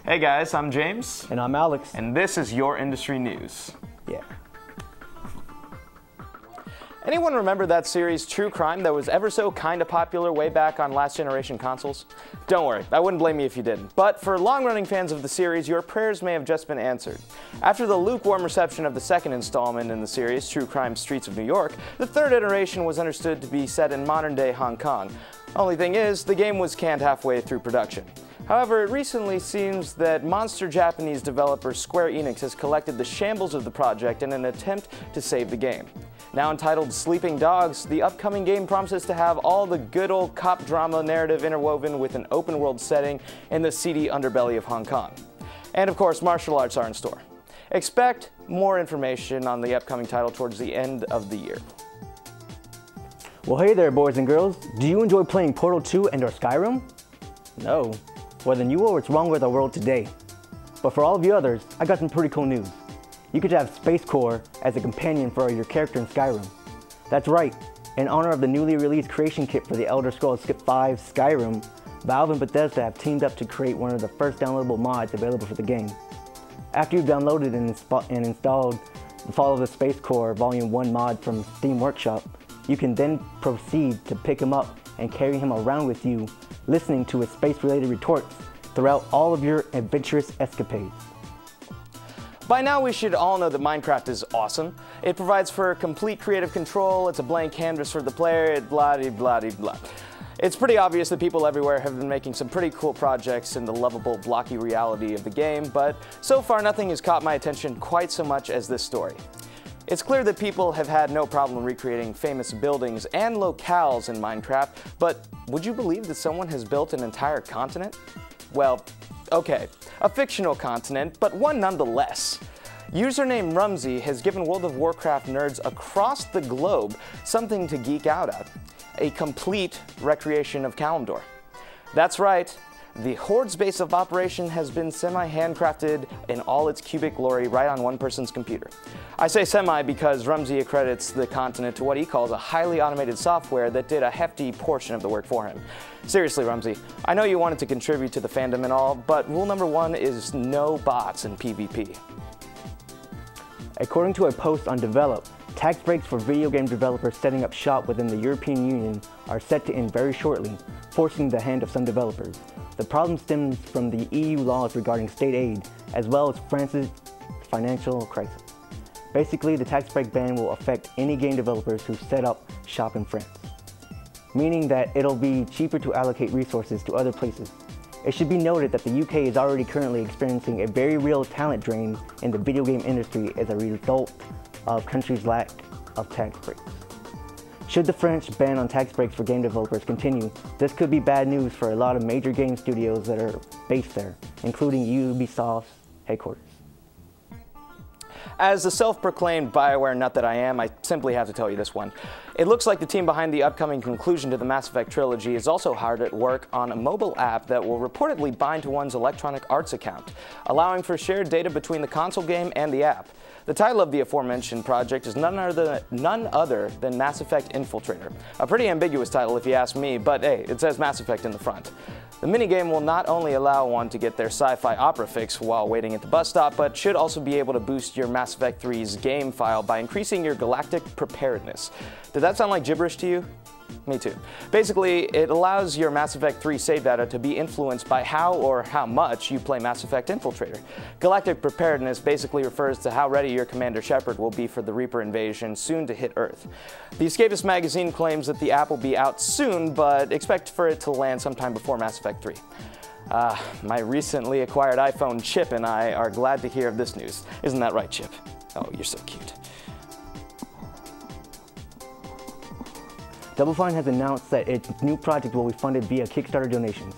Hey guys, I'm James. And I'm Alex. And this is your industry news. Yeah. Anyone remember that series True Crime that was ever so kinda popular way back on last generation consoles? Don't worry, I wouldn't blame you if you didn't. But for long-running fans of the series, your prayers may have just been answered. After the lukewarm reception of the second installment in the series, True Crime Streets of New York, the third iteration was understood to be set in modern-day Hong Kong. Only thing is, the game was canned halfway through production. However, it recently seems that monster Japanese developer Square Enix has collected the shambles of the project in an attempt to save the game. Now entitled Sleeping Dogs, the upcoming game promises to have all the good old cop drama narrative interwoven with an open world setting in the seedy underbelly of Hong Kong. And of course, martial arts are in store. Expect more information on the upcoming title towards the end of the year. Well, hey there, boys and girls. Do you enjoy playing Portal 2 and/or Skyrim? No. Well, then you know what's wrong with our world today. But for all of you others, I got some pretty cool news. You could have Space Core as a companion for your character in Skyrim. That's right. In honor of the newly released creation kit for the Elder Scrolls V Skyrim, Valve and Bethesda have teamed up to create one of the first downloadable mods available for the game. After you've downloaded and installed the Fall of the Space Core Volume 1 mod from Steam Workshop, you can then proceed to pick him up and carry him around with you, listening to his space-related retorts throughout all of your adventurous escapades. By now we should all know that Minecraft is awesome. It provides for complete creative control, it's a blank canvas for the player, blah-de-blah-de-blah. It's pretty obvious that people everywhere have been making some pretty cool projects in the lovable, blocky reality of the game, but so far nothing has caught my attention quite so much as this story. It's clear that people have had no problem recreating famous buildings and locales in Minecraft, but would you believe that someone has built an entire continent? Well, okay, a fictional continent, but one nonetheless. Username Rumsey has given World of Warcraft nerds across the globe something to geek out at. A complete recreation of Kalimdor. That's right, the Horde's base of operation has been semi-handcrafted in all its cubic glory right on one person's computer. I say semi because Rumsey accredits the continent to what he calls a highly automated software that did a hefty portion of the work for him. Seriously, Rumsey, I know you wanted to contribute to the fandom and all, but rule number one is no bots in PvP. According to a post on Develop, tax breaks for video game developers setting up shop within the European Union are set to end very shortly, forcing the hand of some developers. The problem stems from the EU laws regarding state aid, as well as France's financial crisis. Basically, the tax break ban will affect any game developers who set up shop in France, meaning that it'll be cheaper to allocate resources to other places. It should be noted that the UK is already currently experiencing a very real talent drain in the video game industry as a result of country's lack of tax breaks. Should the French ban on tax breaks for game developers continue, this could be bad news for a lot of major game studios that are based there, including Ubisoft's headquarters. As the self-proclaimed BioWare nut that I am, I simply have to tell you this one. It looks like the team behind the upcoming conclusion to the Mass Effect trilogy is also hard at work on a mobile app that will reportedly bind to one's Electronic Arts account, allowing for shared data between the console game and the app. The title of the aforementioned project is none other than Mass Effect Infiltrator. A pretty ambiguous title if you ask me, but hey, it says Mass Effect in the front. The minigame will not only allow one to get their sci-fi opera fix while waiting at the bus stop, but should also be able to boost your Mass Effect 3's game file by increasing your galactic preparedness. Did that sound like gibberish to you? Me too. Basically, it allows your Mass Effect 3 save data to be influenced by how or how much you play Mass Effect Infiltrator. Galactic preparedness basically refers to how ready your Commander Shepard will be for the Reaper invasion soon to hit Earth. The Escapist magazine claims that the app will be out soon, but expect for it to land sometime before Mass Effect 3. My recently acquired iPhone Chip and I are glad to hear of this news. Isn't that right, Chip? Oh, you're so cute. Double Fine has announced that its new project will be funded via Kickstarter donations.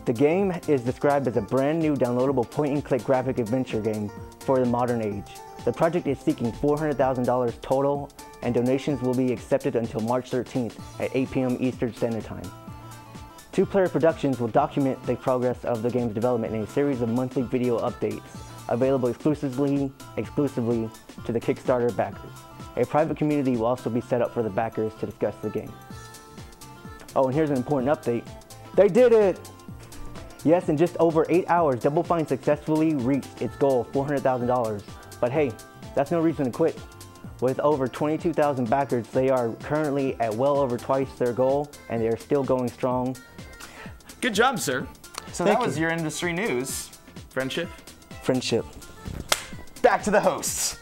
The game is described as a brand new downloadable point-and-click graphic adventure game for the modern age. The project is seeking $400,000 total, and donations will be accepted until March 13th at 8 p.m. Eastern Standard Time. Two-player productions will document the progress of the game's development in a series of monthly video updates, available exclusively to the Kickstarter backers. A private community will also be set up for the backers to discuss the game. Oh, and here's an important update. They did it! Yes, in just over 8 hours, Double Fine successfully reached its goal of $400,000. But hey, that's no reason to quit. With over 22,000 backers, they are currently at well over twice their goal, and they are still going strong. Good job, sir. So Thank that was you. your industry news. Friendship? Friendship. Back to the hosts.